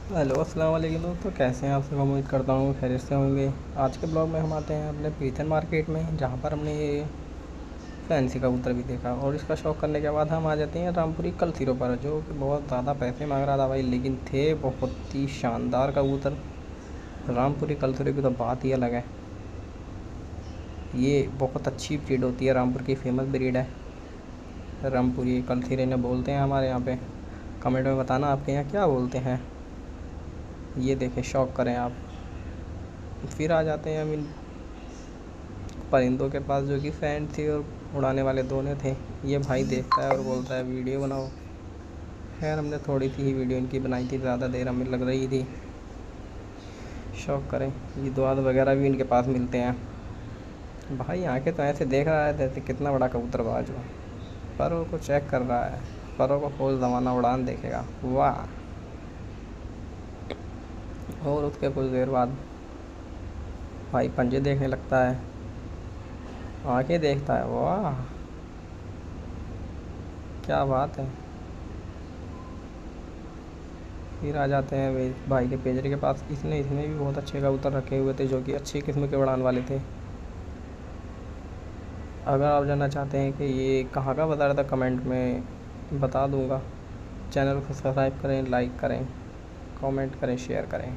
Hello अस्सलाम वालेकुम दोस्तों, कैसे हैं आप सब। उम्मीद करता हूँ खैरियत से होंगे। आज के ब्लॉग में हम आते हैं अपने पीथन मार्केट में, जहाँ पर हमने ये फैंसी कबूतर भी देखा और इसका शौक़ करने के बाद हम आ जाते हैं रामपुरी कलसिरों पर, जो कि बहुत ज़्यादा पैसे मांग रहा था भाई, लेकिन थे बहुत ही शानदार कबूतर। रामपुरी कलसिरों की तो बात ही अलग है। ये बहुत अच्छी ब्रीड होती है, रामपुर की फेमस ब्रीड है। रामपुरी कलसिरे ने बोलते हैं हमारे यहाँ पे। कमेंट में बताना आपके यहाँ क्या बोलते हैं। ये देखें, शौक़ करें आप। फिर आ जाते हैं हम इन परिंदों के पास, जो कि फैन थे और उड़ाने वाले दोनों थे। ये भाई देखता है और बोलता है वीडियो बनाओ। खैर हमने थोड़ी सी ही वीडियो इनकी बनाई थी, ज़्यादा देर हमें लग रही थी। शौक़ करें। ये दुआद वगैरह भी इनके पास मिलते हैं। भाई आंखें तो ऐसे देख रहा है जैसे कितना बड़ा कबूतरबाज हो। परों को चेक कर रहा है, परों को खोल दबाना, उड़ान देखेगा। वाह। और उसके कुछ देर बाद भाई पंजे देखने लगता है, आंखें देखता है। वाह क्या बात है। फिर आ जाते हैं वे भाई के पिंजरे के पास। इसने इसमें भी बहुत अच्छे कबूतर रखे हुए थे, जो कि अच्छी किस्म के उड़ान वाले थे। अगर आप जानना चाहते हैं कि ये कहाँ का बता रहा था, कमेंट में बता दूंगा। चैनल को सब्सक्राइब करें, लाइक करें, कमेंट करें, शेयर करें।